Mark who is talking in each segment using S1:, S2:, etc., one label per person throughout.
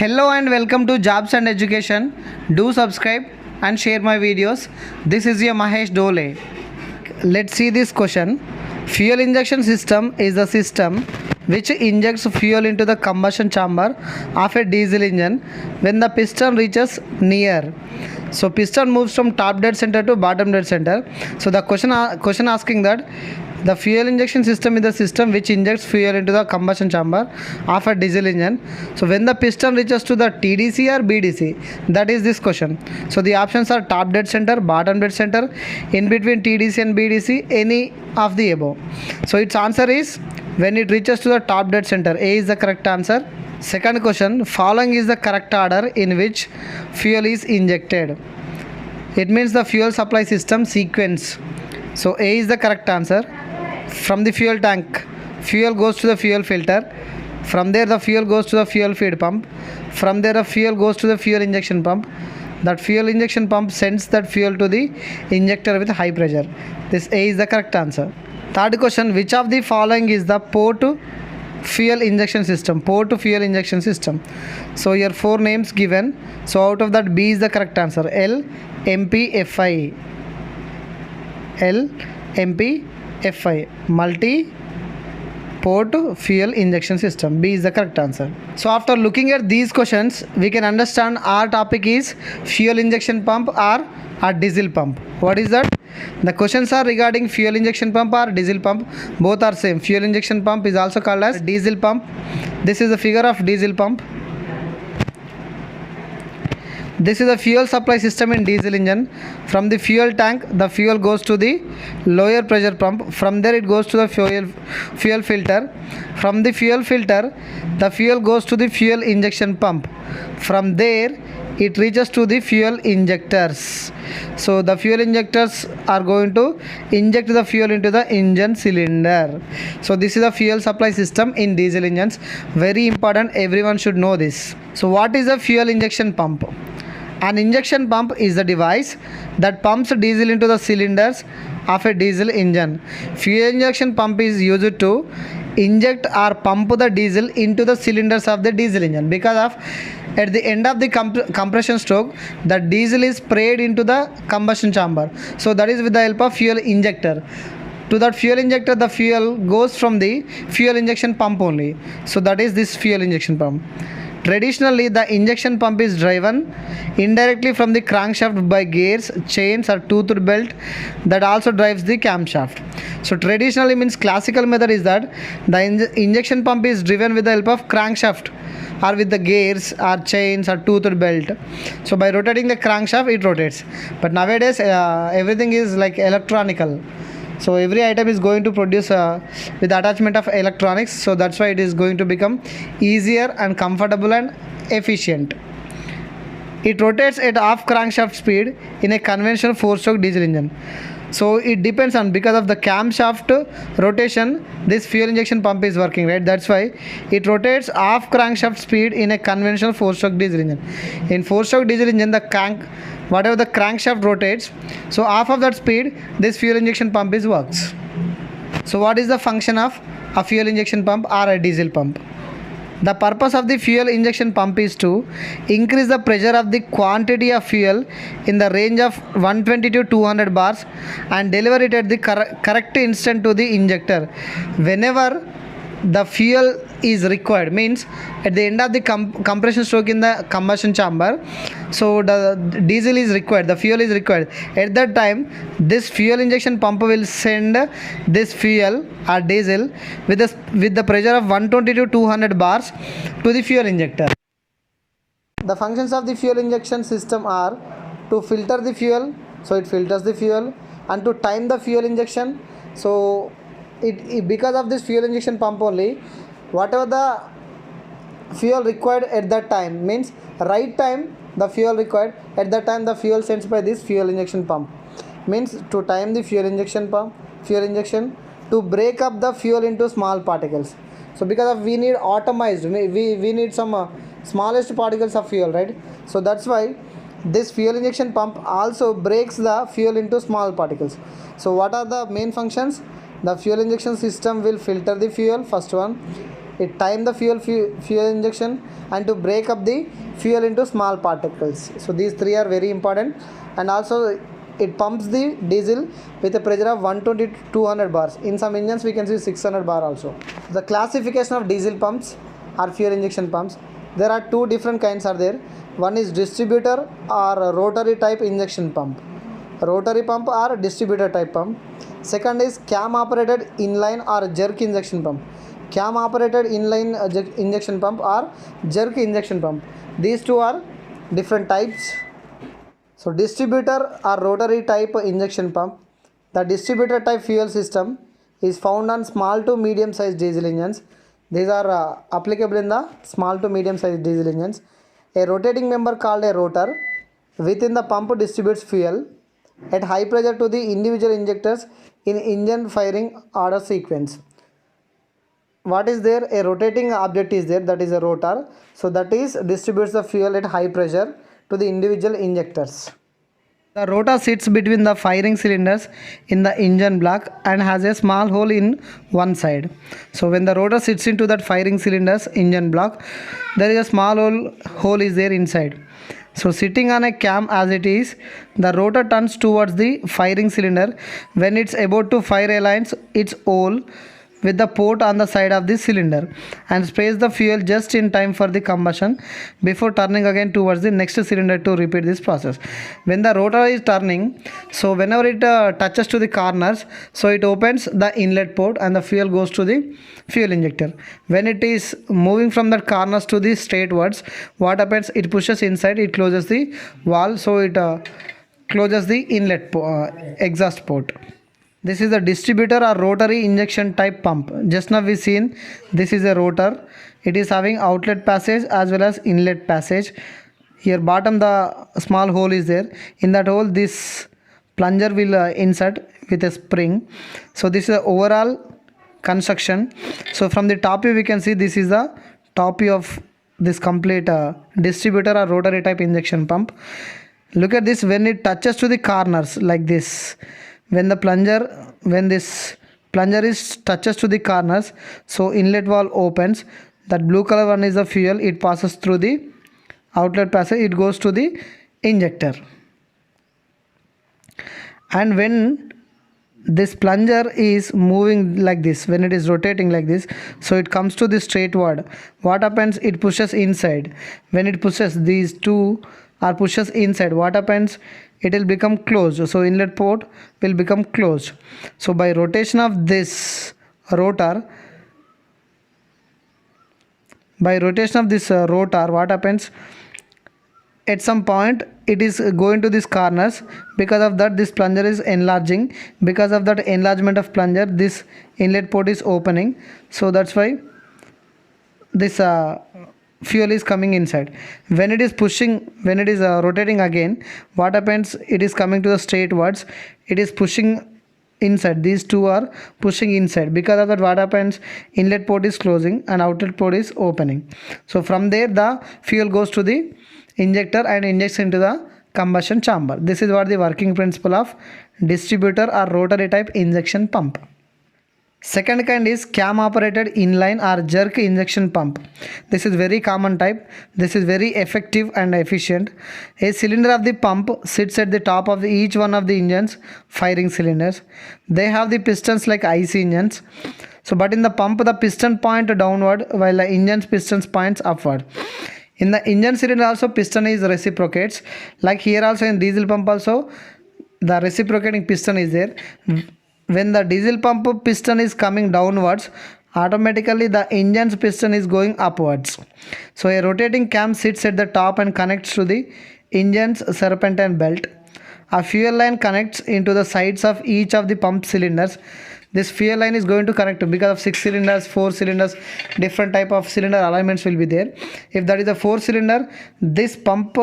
S1: Hello and welcome to Jobs and Education. Do subscribe and share my videos. This is your Mahesh Dole. Let's see this question. Fuel injection system is the system which injects fuel into the combustion chamber of a diesel engine when the piston reaches near. So piston moves from top dead center to bottom dead center. So the question asking that the fuel injection system is the system which injects fuel into the combustion chamber of a diesel engine. So when the piston reaches to the TDC or BDC, that is this question. So the options are top dead center, bottom dead center, in between TDC and BDC, any of the above. So its answer is when it reaches to the top dead center. A is the correct answer. Second question, following is the correct order in which fuel is injected. It means the fuel supply system sequence. So A is the correct answer. From the fuel tank, fuel goes to the fuel filter. From there the fuel goes to the fuel feed pump. From there the fuel goes to the fuel injection pump. That fuel injection pump sends that fuel to the injector with high pressure. This A is the correct answer. Third question, which of the following is the port fuel injection system? Port fuel injection system. So here four names given. So out of that B is the correct answer. L, MP, FI. L, MP, FI, multi port fuel injection system. B is the correct answer. So after looking at these questions, we can understand our topic is fuel injection pump or a diesel pump. What is that? The questions are regarding fuel injection pump or diesel pump. Both are same. Fuel injection pump is also called as diesel pump. This is the figure of diesel pump. This is the fuel supply system in diesel engine. From the fuel tank, the fuel goes to the lower pressure pump. From there it goes to the fuel filter. From the fuel filter, the fuel goes to the fuel injection pump. From there, it reaches to the fuel injectors. So the fuel injectors are going to inject the fuel into the engine cylinder. So this is the fuel supply system in diesel engines. Very important, everyone should know this. So what is a fuel injection pump? An injection pump is the device that pumps diesel into the cylinders of a diesel engine. Fuel injection pump is used to inject or pump the diesel into the cylinders of the diesel engine, because of at the end of the compression stroke, the diesel is sprayed into the combustion chamber. So that is with the help of fuel injector. To that fuel injector, the fuel goes from the fuel injection pump only. So that is this fuel injection pump. Traditionally, the injection pump is driven indirectly from the crankshaft by gears, chains or toothed belt that also drives the camshaft. So traditionally means classical method is that the injection pump is driven with the help of crankshaft or with the gears or chains or toothed belt. So by rotating the crankshaft, it rotates. But nowadays everything is like electronical. So every item is going to produce with attachment of electronics. So that's why it is going to become easier and comfortable and efficient. It rotates at half crankshaft speed in a conventional 4-stroke diesel engine. So it depends on, because of the camshaft rotation, this fuel injection pump is working, right? That's why it rotates half crankshaft speed in a conventional 4-stroke diesel engine. In 4-stroke diesel engine, whatever the crankshaft rotates, so half of that speed, this fuel injection pump works. So what is the function of a fuel injection pump or a diesel pump? The purpose of the fuel injection pump is to increase the pressure of the quantity of fuel in the range of 120 to 200 bars and deliver it at the correct instant to the injector whenever the fuel is required. Means at the end of the compression stroke in the combustion chamber, so the diesel is required, the fuel is required. At that time, this fuel injection pump will send this fuel or diesel with the pressure of 120 to 200 bars to the fuel injector. The functions of the fuel injection system are to filter the fuel, so it filters the fuel, and to time the fuel injection. So it because of this fuel injection pump only, whatever the fuel required at that time, means right time the fuel required, at that time the fuel sends by this fuel injection pump. Means to time the fuel injection to break up the fuel into small particles. So because of we need atomized, we need some smallest particles of fuel, right? So that's why this fuel injection pump also breaks the fuel into small particles. So what are the main functions? The fuel injection system will filter the fuel, first one. it time the fuel injection, and to break up the fuel into small particles. So these three are very important. And also it pumps the diesel with a pressure of 120 to 200 bars. In some engines we can see 600 bar also. The classification of diesel pumps or fuel injection pumps, there are two different kinds are there. One is distributor or rotary type injection pump, rotary pump or distributor type pump. Second is cam operated inline or jerk injection pump, cam operated inline injection pump or jerk injection pump. These two are different types. So distributor or rotary type injection pump, the distributor type fuel system is found on small to medium sized diesel engines. These are applicable in the small to medium sized diesel engines. A rotating member called a rotor within the pump distributes fuel at high pressure to the individual injectors in engine firing order sequence. What is there? A rotating object is there, that is a rotor. So that is distributes the fuel at high pressure to the individual injectors. The rotor sits between the firing cylinders in the engine block and has a small hole in one side. So when the rotor sits into that firing cylinders engine block, there is a small hole is there inside. So sitting on a cam as it is, the rotor turns towards the firing cylinder. When it's about to fire, aligns its hole with the port on the side of the cylinder and sprays the fuel just in time for the combustion before turning again towards the next cylinder to repeat this process. When the rotor is turning, so whenever it touches to the corners, so it opens the inlet port and the fuel goes to the fuel injector. When it is moving from the corners to the straightwards, what happens? It pushes inside, it closes the valve, so it closes the inlet exhaust port. This is the distributor or rotary injection type pump. Just now we seen this is a rotor. It is having outlet passage as well as inlet passage. Here bottom the small hole is there. In that hole this plunger will insert with a spring. So this is the overall construction. So from the top view we can see this is the top view of this complete distributor or rotary type injection pump. Look at this, when it touches to the corners like this. When this plunger is touches to the corners, so inlet valve opens. That blue color one is the fuel. It passes through the outlet passage. It goes to the injector. And when this plunger is moving like this, when it is rotating like this, so it comes to the straightward. What happens? It pushes inside. When it pushes, these two are pushes inside. What happens? It will become closed. So inlet port will become closed. So by rotation of this rotor, what happens? At some point it is going to these corners. Because of that this plunger is enlarging. Because of that enlargement of plunger, this inlet port is opening. So that's why this fuel is coming inside. When it is rotating again, what happens? It is coming to the straightwards. It is pushing inside. These two are pushing inside. Because of that, what happens? Inlet port is closing and outlet port is opening. So from there the fuel goes to the injector and injects into the combustion chamber. This is what the working principle of distributor or rotary type injection pump. Second kind is cam operated inline or jerk injection pump. This is very common type. This is very effective and efficient. A cylinder of the pump sits at the top of each one of the engines firing cylinders. They have the pistons like IC engines. So but in the pump the piston point downward while the engine's pistons points upward. In the engine cylinder also piston is reciprocates. Like here also in diesel pump also the reciprocating piston is there. When the diesel pump piston is coming downwards, automatically the engine's piston is going upwards. So a rotating cam sits at the top and connects to the engine's serpentine belt. A fuel line connects into the sides of each of the pump cylinders. This fuel line is going to connect to, because of 6 cylinders, 4 cylinders, different type of cylinder alignments will be there. If that is a 4 cylinder, this pump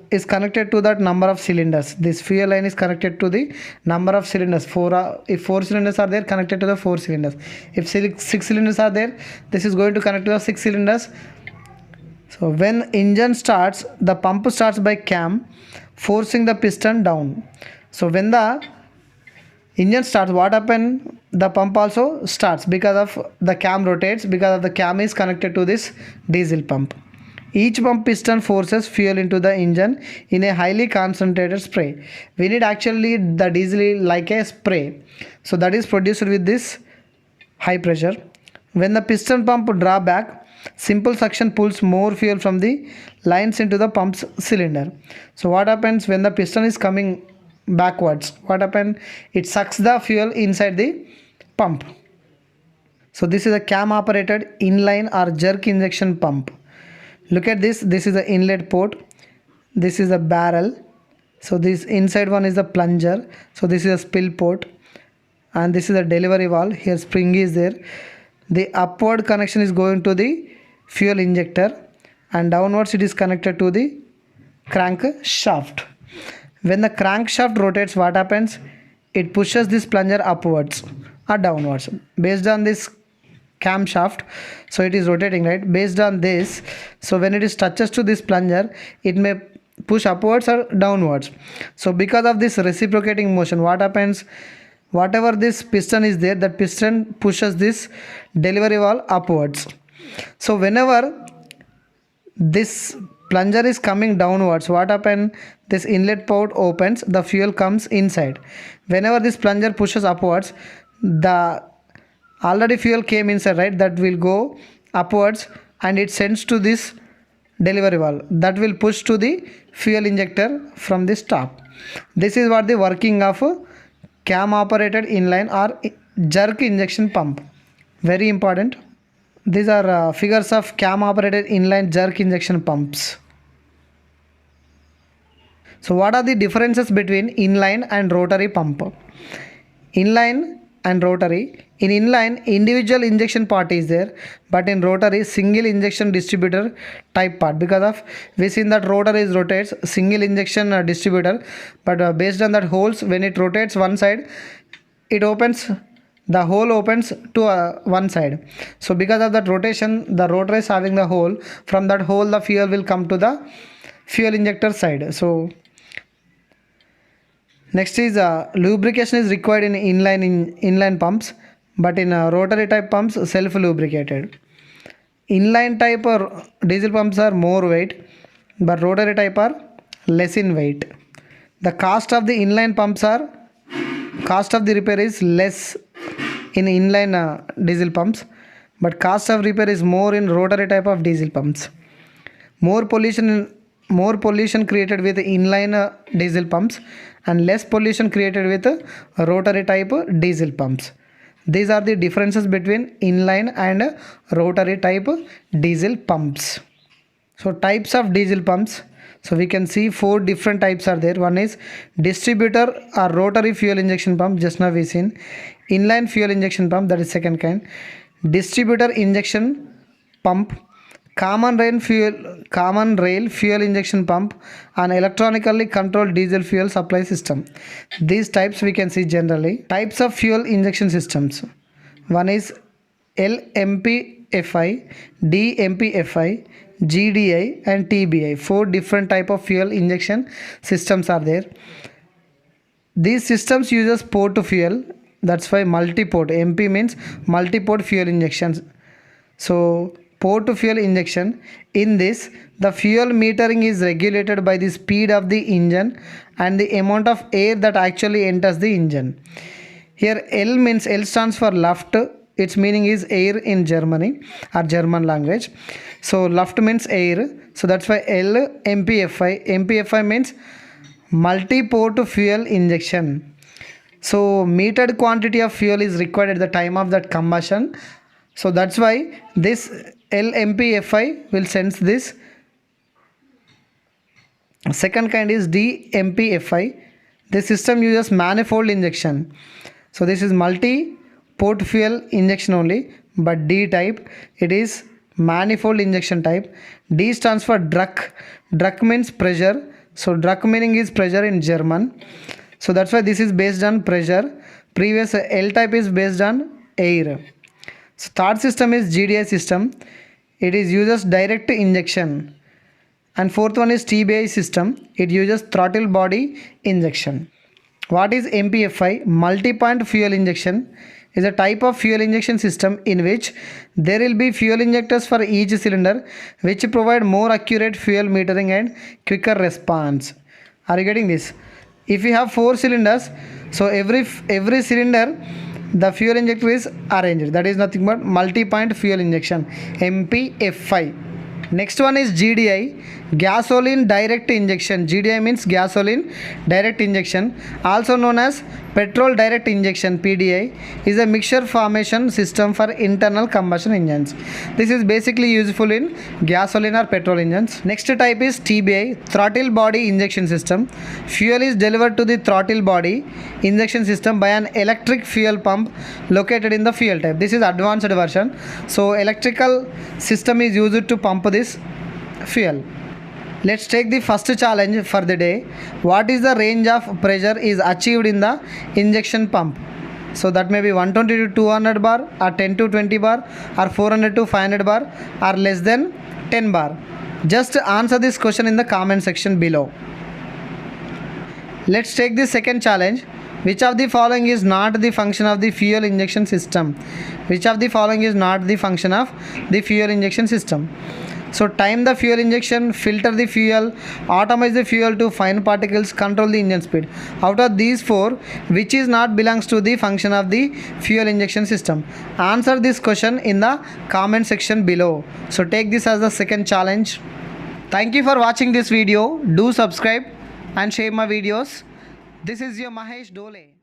S1: is connected to that number of cylinders. This fuel line is connected to the number of cylinders. If 4 cylinders are there, connected to the 4 cylinders. If 6 cylinders are there, this is going to connect to the 6 cylinders. So when engine starts, the pump starts by cam forcing the piston down. So when the Engine starts, what happen? The pump also starts because of the cam rotates, because of the cam is connected to this diesel pump. Each pump piston forces fuel into the engine in a highly concentrated spray. We need actually the diesel like a spray. So that is produced with this high pressure. When the piston pump draw back, simple suction pulls more fuel from the lines into the pump's cylinder. So what happens when the piston is coming backwards? What happens? It sucks the fuel inside the pump. So this is a cam operated inline or jerk injection pump. Look at this. This is the inlet port. This is the barrel. So this inside one is the plunger. So this is a spill port. And this is a delivery valve. Here spring is there. The upward connection is going to the fuel injector, and downwards it is connected to the crank shaft. When the crankshaft rotates, what happens? It pushes this plunger upwards or downwards based on this camshaft. So it is rotating, right? Based on this, so when it is touches to this plunger, it may push upwards or downwards. So because of this reciprocating motion, what happens? Whatever this piston is there, that piston pushes this delivery valve upwards. So whenever this plunger is coming downwards, what happens? This inlet port opens, the fuel comes inside. Whenever this plunger pushes upwards, the already fuel came inside, right? That will go upwards and it sends to this delivery valve that will push to the fuel injector from this top. This is what the working of a cam operated inline or jerk injection pump. Very important. These are figures of cam operated inline jerk injection pumps. So what are the differences between inline and rotary pump? Inline and rotary. In inline, individual injection part is there, but in rotary, single injection distributor type part. Because of we seen that rotor is rotates single injection distributor, but based on that holes, when it rotates one side, it opens, the hole opens to one side. So because of that rotation, the rotor is having the hole. From that hole, the fuel will come to the fuel injector side. So next is lubrication is required in inline pumps, but in rotary type pumps self lubricated. Inline type or diesel pumps are more weight, but rotary type are less in weight. The cost of the inline pumps are, cost of the repair is less in inline diesel pumps, but cost of repair is more in rotary type of diesel pumps. More pollution created with inline diesel pumps and less pollution created with rotary type diesel pumps. These are the differences between inline and rotary type diesel pumps. So types of diesel pumps. So we can see 4 different types are there. One is distributor or rotary fuel injection pump, just now we seen. Inline fuel injection pump, that is second kind. Distributor injection pump, common rail fuel injection pump, and electronically controlled diesel fuel supply system. These types we can see generally. Types of fuel injection systems. One is LMPFI, DMPFI, GDI and TBI. 4 different type of fuel injection systems are there. These systems uses port to fuel. That's why multi-port. MP means multi-port fuel injections. So port to fuel injection. In this, the fuel metering is regulated by the speed of the engine and the amount of air that actually enters the engine. Here L stands for Luft. Its meaning is air in Germany or German language. So Luft means air. So that's why LMPFI. MPFI means multi-port fuel injection. So metered quantity of fuel is required at the time of that combustion. So that's why this LMPFI will sense this. Second kind is DMPFI. This system uses manifold injection. So this is multi-port fuel injection only, but D type, it is manifold injection type. D stands for Druck. Druck means pressure. So Druck meaning is pressure in German. So that's why this is based on pressure. Previous L type is based on air. So third system is GDI system. It is uses direct injection. And fourth one is TBI system. It uses throttle body injection. What is MPFI? Multi-point fuel injection is a type of fuel injection system in which there will be fuel injectors for each cylinder, which provide more accurate fuel metering and quicker response. Are you getting this? If you have 4 cylinders, so every cylinder the fuel injector is arranged. That is nothing but multi-point fuel injection, MPFI. Next one is GDI, gasoline direct injection. GDI means gasoline direct injection, also known as petrol direct injection, PDI, is a mixture formation system for internal combustion engines. This is basically useful in gasoline or petrol engines. Next type is TBI, throttle body injection system. Fuel is delivered to the throttle body injection system by an electric fuel pump located in the fuel type. This is advanced version. So electrical system is used to pump this fuel. Let's take the first challenge for the day. What is the range of pressure is achieved in the injection pump? So that may be 120 to 200 bar, or 10 to 20 bar, or 400 to 500 bar, or less than 10 bar. Just answer this question in the comment section below. Let's take the second challenge. Which of the following is not the function of the fuel injection system? Which of the following is not the function of the fuel injection system? So time the fuel injection, filter the fuel, atomize the fuel to fine particles, control the engine speed. Out of these 4, which is not belongs to the function of the fuel injection system? Answer this question in the comment section below. So take this as the second challenge. Thank you for watching this video. Do subscribe and share my videos. This is your Mahesh Dole.